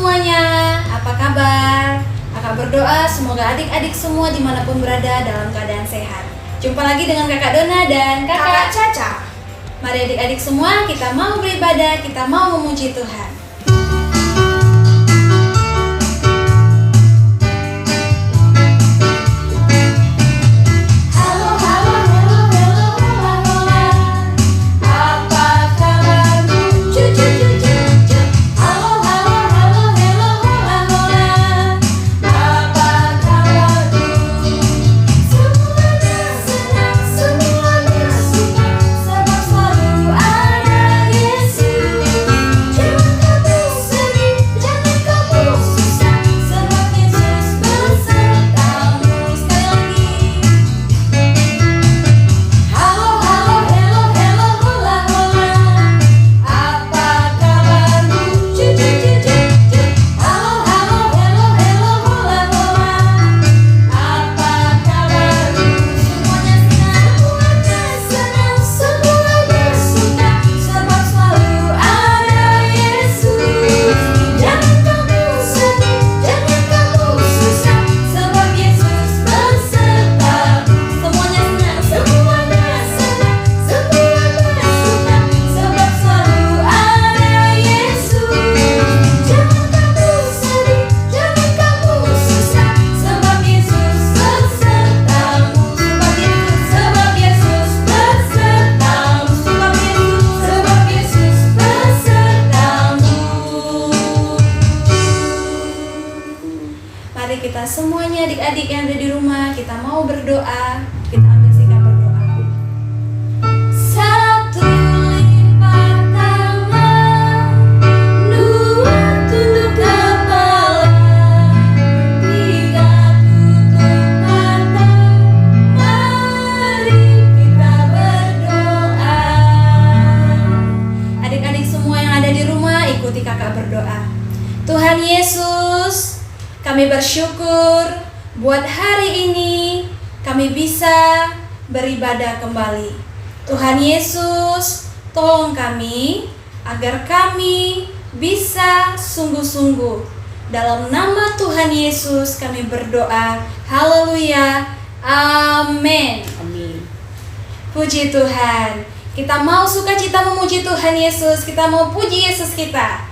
semuanya, apa kabar? Kakak berdoa semoga adik-adik semua dimanapun berada dalam keadaan sehat. Jumpa lagi dengan Kakak Dona dan Kakak Caca. Mari adik-adik semua, kita mau beribadah, kita mau memuji Tuhan. Mari kita semuanya adik-adik yang ada di rumah, kita mau berdoa. Kita ambil sikap berdoa. Satu lipat tangan, dua tunduk kepala, tiga tutup mata. Mari kita berdoa. Adik-adik semua yang ada di rumah, ikuti kakak berdoa. Tuhan Yesus, kami bersyukur buat hari ini kami bisa beribadah kembali. Tuhan Yesus, tolong kami agar kami bisa sungguh-sungguh. Dalam nama Tuhan Yesus kami berdoa. Haleluya. Amin. Amin. Puji Tuhan. Kita mau sukacita memuji Tuhan Yesus. Kita mau puji Yesus kita.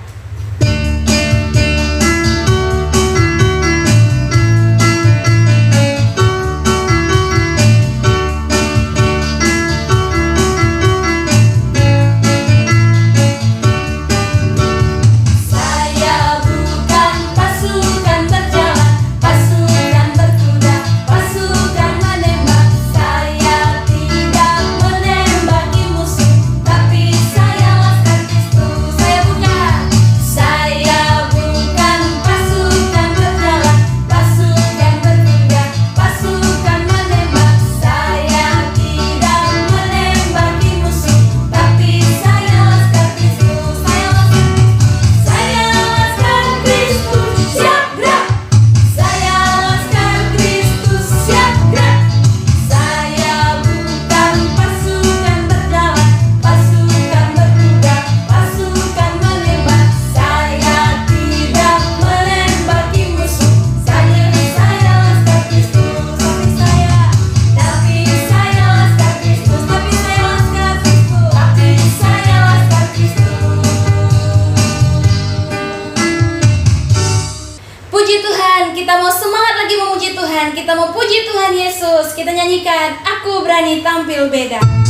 Kita mau semangat lagi memuji Tuhan. Kita mau puji Tuhan Yesus. Kita nyanyikan Aku Berani Tampil Beda. Karena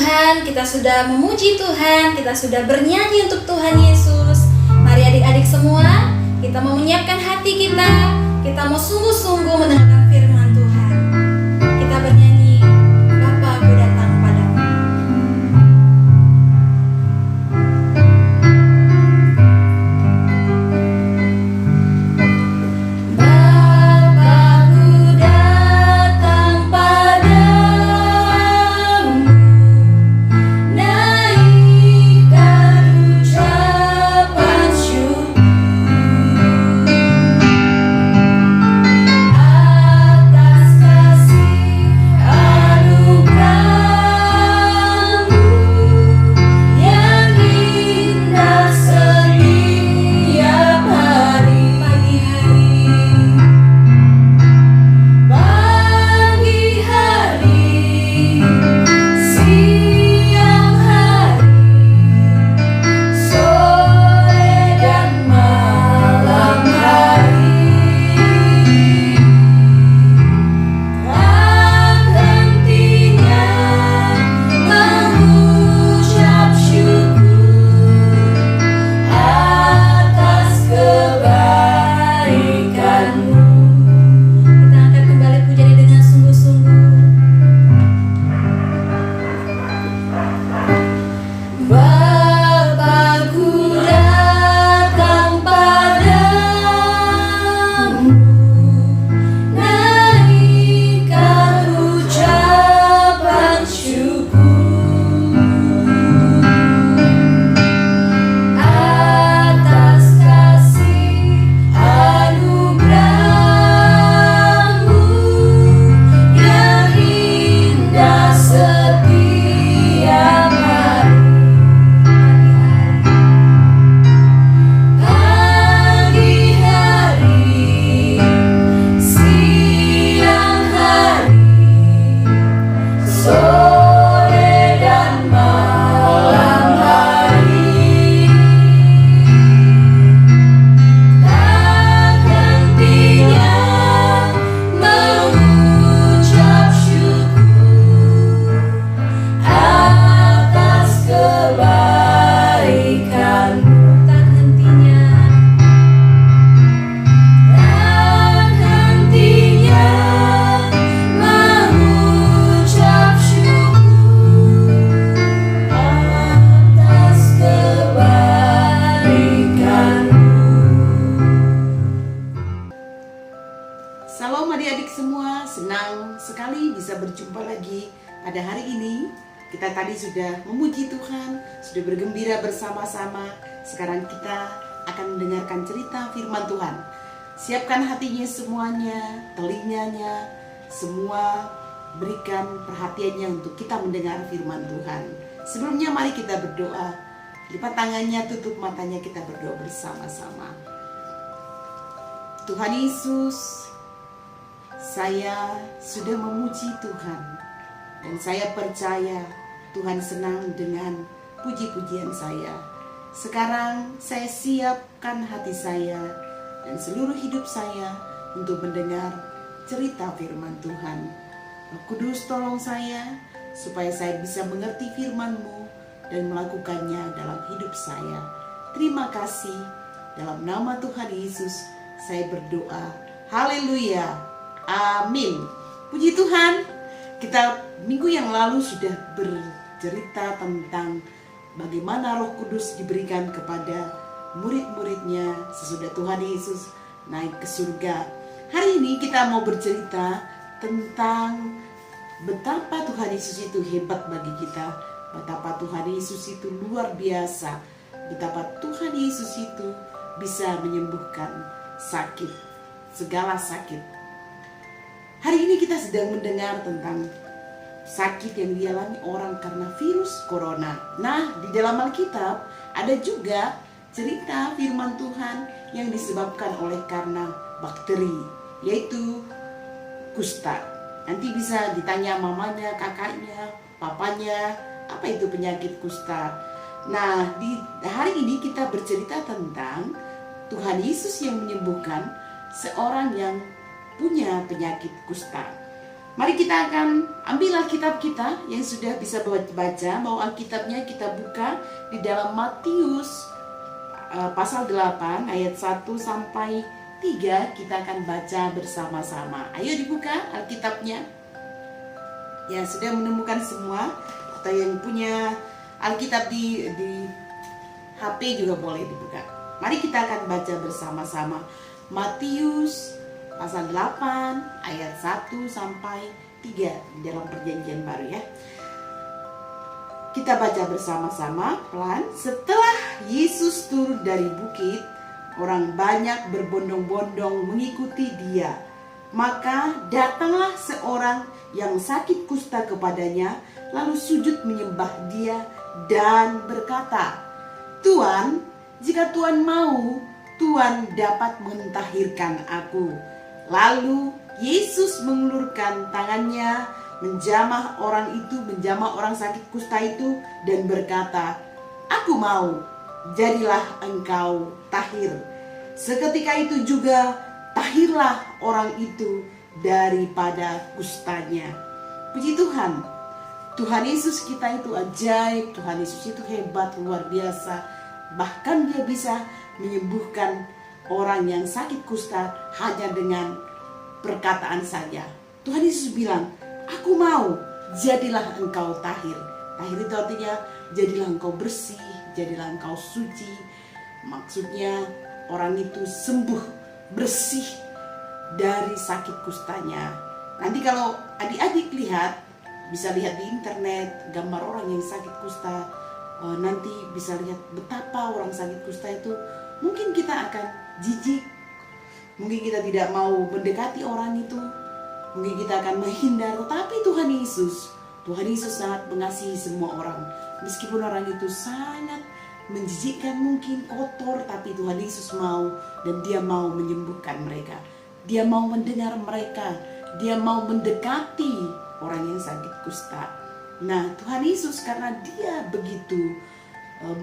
Tuhan, kita sudah memuji Tuhan, kita sudah bernyanyi untuk Tuhan Yesus. Mari adik-adik semua, kita mau menyiapkan hati kita mau sungguh-sungguh mendengarkan firman Tuhan. Kita bernyanyi, Bapa aku datang padamu. Salam adik-adik semua, senang sekali bisa berjumpa lagi pada hari ini. Kita tadi sudah memuji Tuhan, sudah bergembira bersama-sama. Sekarang kita akan mendengarkan cerita firman Tuhan. Siapkan hatinya semuanya, telinganya, semua berikan perhatiannya untuk kita mendengar firman Tuhan. Sebelumnya mari kita berdoa. Lipat tangannya, tutup matanya, kita berdoa bersama-sama. Tuhan Yesus, saya sudah memuji Tuhan dan saya percaya Tuhan senang dengan puji-pujian saya. Sekarang saya siapkan hati saya dan seluruh hidup saya untuk mendengar cerita firman Tuhan. Roh Kudus, tolong saya supaya saya bisa mengerti firman-Mu dan melakukannya dalam hidup saya. Terima kasih, dalam nama Tuhan Yesus saya berdoa. Haleluya. Amin. Puji Tuhan, kita minggu yang lalu sudah bercerita tentang bagaimana Roh Kudus diberikan kepada murid-muridnya sesudah Tuhan Yesus naik ke surga. Hari ini kita mau bercerita tentang betapa Tuhan Yesus itu hebat bagi kita, betapa Tuhan Yesus itu luar biasa, betapa Tuhan Yesus itu bisa menyembuhkan sakit, segala sakit. Hari ini kita sedang mendengar tentang sakit yang dialami orang karena virus corona. Nah, di dalam Alkitab ada juga cerita firman Tuhan yang disebabkan oleh karena bakteri, yaitu kusta. Nanti bisa ditanya mamanya, kakaknya, papanya, apa itu penyakit kusta. Nah, di hari ini kita bercerita tentang Tuhan Yesus yang menyembuhkan seorang yang punya penyakit kusta. Mari kita akan ambil Alkitab kita yang sudah bisa baca. Mau Alkitabnya kita buka di dalam Matius pasal 8 ayat 1 sampai 3. Kita akan baca bersama-sama. Ayo dibuka Alkitabnya. Ya, sudah menemukan semua, atau yang punya Alkitab di HP juga boleh dibuka. Mari kita akan baca bersama-sama Matius pasal 8 ayat 1 sampai 3 di dalam Perjanjian Baru ya. Kita baca bersama-sama pelan. Setelah Yesus turun dari bukit, orang banyak berbondong-bondong mengikuti dia. Maka datanglah seorang yang sakit kusta kepadanya, lalu sujud menyembah dia dan berkata, "Tuan, jika Tuan mau, Tuan dapat mentahirkan aku." Lalu Yesus mengulurkan tangannya, menjamah orang sakit kusta itu dan berkata, "Aku mau, jadilah engkau tahir." Seketika itu juga tahirlah orang itu daripada kustanya. Puji Tuhan. Tuhan Yesus kita itu ajaib, Tuhan Yesus itu hebat, luar biasa. Bahkan dia bisa menyembuhkan orang yang sakit kusta hanya dengan perkataan saja. Tuhan Yesus bilang, "Aku mau, jadilah engkau tahir." Tahir itu artinya jadilah engkau bersih, jadilah engkau suci. Maksudnya orang itu sembuh, bersih dari sakit kustanya. Nanti kalau adik-adik lihat, bisa lihat di internet gambar orang yang sakit kusta. Nanti bisa lihat betapa orang sakit kusta itu, mungkin kita akan jijik, mungkin kita tidak mau mendekati orang itu, mungkin kita akan menghindar. Tetapi Tuhan Yesus sangat mengasihi semua orang. Meskipun orang itu sangat menjijikkan, mungkin kotor, tapi Tuhan Yesus mau, dan dia mau menyembuhkan mereka. Dia mau mendengar mereka, dia mau mendekati orang yang sakit kusta. Nah, Tuhan Yesus karena dia begitu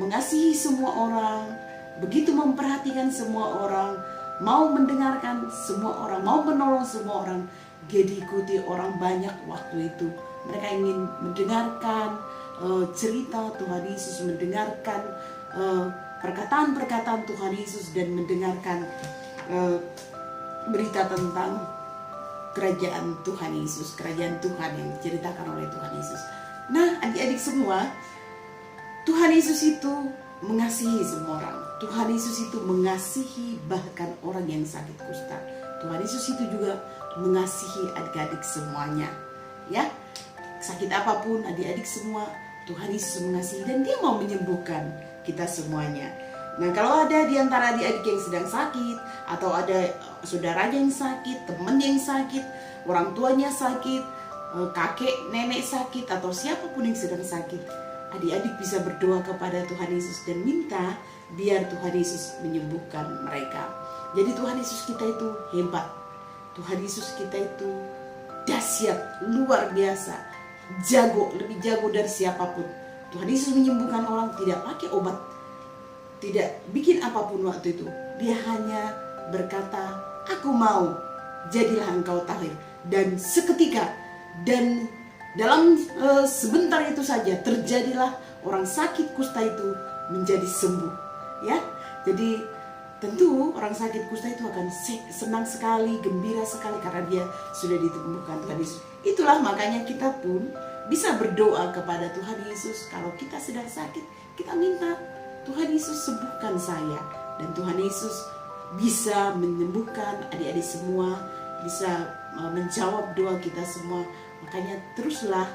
mengasihi semua orang, begitu memperhatikan semua orang, mau mendengarkan semua orang, mau menolong semua orang, dia diikuti orang banyak waktu itu. Mereka ingin mendengarkan cerita Tuhan Yesus, mendengarkan perkataan-perkataan Tuhan Yesus, dan mendengarkan berita tentang kerajaan Tuhan Yesus, kerajaan Tuhan yang diceritakan oleh Tuhan Yesus. Nah, adik-adik semua, Tuhan Yesus itu mengasihi semua orang. Tuhan Yesus itu mengasihi bahkan orang yang sakit kusta. Tuhan Yesus itu juga mengasihi adik-adik semuanya. Ya, sakit apapun adik-adik semua, Tuhan Yesus mengasihi, dan dia mau menyembuhkan kita semuanya. Nah, kalau ada di antara adik-adik yang sedang sakit, atau ada saudaranya yang sakit, teman yang sakit, orang tuanya sakit, kakek, nenek sakit, atau siapapun yang sedang sakit, adik-adik bisa berdoa kepada Tuhan Yesus dan minta biar Tuhan Yesus menyembuhkan mereka. Jadi Tuhan Yesus kita itu hebat. Tuhan Yesus kita itu dahsyat, luar biasa, jago, lebih jago dari siapapun. Tuhan Yesus menyembuhkan orang tidak pakai obat, tidak bikin apapun waktu itu. Dia hanya berkata, "Aku mau, jadilah engkau tahir." Dan seketika, dan dalam sebentar itu saja terjadilah orang sakit kusta itu menjadi sembuh. Ya, jadi tentu orang sakit kusta itu akan senang sekali, gembira sekali karena dia sudah ditemukan Tuhan Yesus. Itulah makanya kita pun bisa berdoa kepada Tuhan Yesus. Kalau kita sedang sakit, kita minta, "Tuhan Yesus sembuhkan saya." Dan Tuhan Yesus bisa menyembuhkan adik-adik semua, bisa menjawab doa kita semua. Makanya teruslah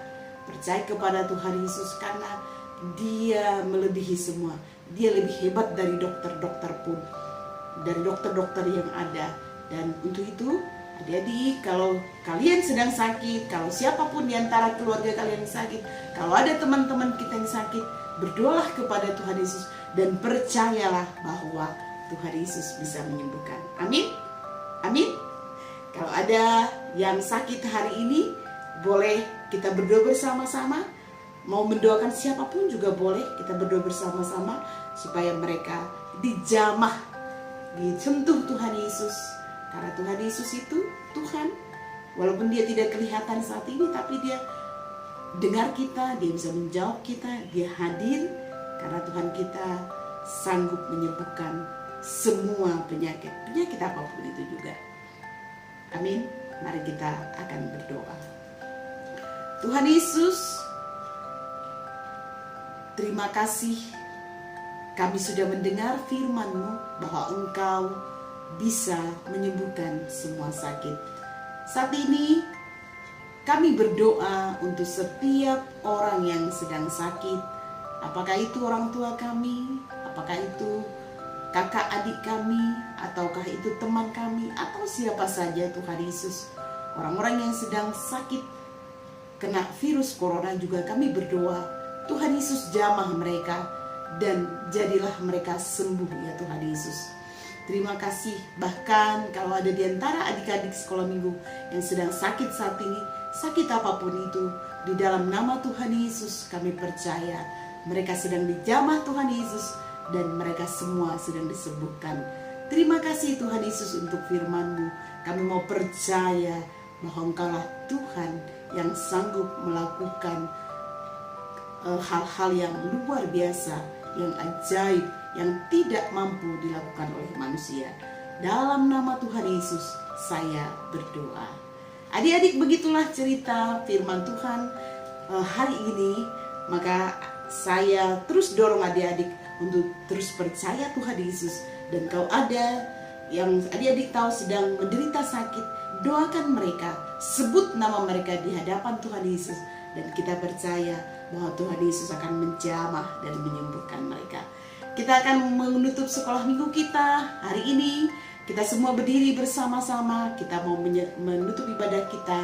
percaya kepada Tuhan Yesus, karena dia melebihi semua. Dia lebih hebat dari dokter-dokter pun, dari dokter-dokter yang ada. Dan untuk itu adik-adik, kalau kalian sedang sakit, kalau siapapun di antara keluarga kalian yang sakit, kalau ada teman-teman kita yang sakit, berdoalah kepada Tuhan Yesus dan percayalah bahwa Tuhan Yesus bisa menyembuhkan. Amin. Amin. Kalau ada yang sakit hari ini, boleh kita berdoa bersama-sama. Mau mendoakan siapapun juga boleh, kita berdoa bersama-sama supaya mereka dijamah, disentuh Tuhan Yesus. Karena Tuhan Yesus itu Tuhan Walaupun dia tidak kelihatan saat ini, tapi dia dengar kita, dia bisa menjawab kita, dia hadir karena Tuhan kita sanggup menyembuhkan semua penyakit apapun itu juga. Amin. Mari kita akan berdoa. Tuhan Yesus, terima kasih kami sudah mendengar firman-Mu bahwa Engkau bisa menyembuhkan semua sakit. Saat ini kami berdoa untuk setiap orang yang sedang sakit. Apakah itu orang tua kami, apakah itu kakak adik kami, ataukah itu teman kami, atau siapa saja Tuhan Yesus. Orang-orang yang sedang sakit kena virus corona juga kami berdoa, Tuhan Yesus jamah mereka dan jadilah mereka sembuh ya Tuhan Yesus. Terima kasih. Bahkan kalau ada di antara adik-adik sekolah minggu yang sedang sakit saat ini, sakit apapun itu, di dalam nama Tuhan Yesus kami percaya mereka sedang dijamah Tuhan Yesus dan mereka semua sedang disembuhkan. Terima kasih Tuhan Yesus untuk firman-Mu. Kami mau percaya bahwa Engkaulah Tuhan yang sanggup melakukan hal-hal yang luar biasa, yang ajaib, yang tidak mampu dilakukan oleh manusia. Dalam nama Tuhan Yesus saya berdoa. Adik-adik, begitulah cerita firman Tuhan hari ini. Maka saya terus dorong adik-adik untuk terus percaya Tuhan Yesus. Dan kalau ada yang adik-adik tahu sedang menderita sakit, doakan mereka, sebut nama mereka di hadapan Tuhan Yesus. Dan kita percaya bahwa Tuhan Yesus akan menjamah dan menyembuhkan mereka. Kita akan menutup sekolah minggu kita hari ini. Kita semua berdiri bersama-sama. Kita mau menutup ibadah kita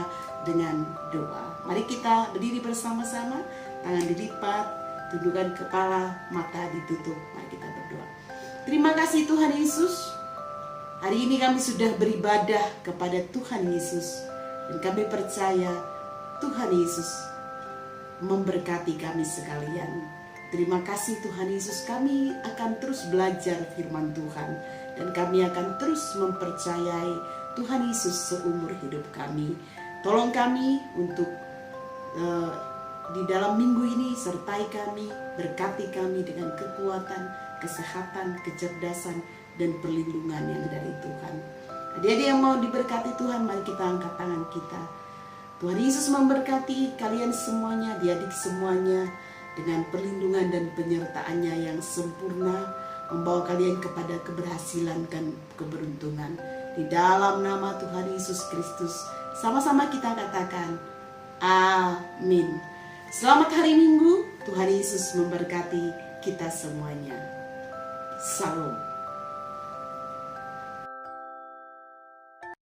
dengan doa. Mari kita berdiri bersama-sama. Tangan dilipat, tundukkan kepala, mata ditutup. Mari kita berdoa. Terima kasih Tuhan Yesus. Hari ini kami sudah beribadah kepada Tuhan Yesus. Dan kami percaya Tuhan Yesus memberkati kami sekalian. Terima kasih Tuhan Yesus, kami akan terus belajar firman Tuhan. Dan kami akan terus mempercayai Tuhan Yesus seumur hidup kami. Tolong kami untuk di dalam minggu ini, sertai kami, berkati kami dengan kekuatan, kesehatan, kecerdasan, dan perlindungan yang dari Tuhan. Adik-adik yang mau diberkati Tuhan, mari kita angkat tangan kita. Tuhan Yesus memberkati kalian semuanya, adik-adik semuanya, dengan perlindungan dan penyertaannya yang sempurna, membawa kalian kepada keberhasilan dan keberuntungan. Di dalam nama Tuhan Yesus Kristus, sama-sama kita katakan, amin. Selamat hari Minggu, Tuhan Yesus memberkati kita semuanya. Salam.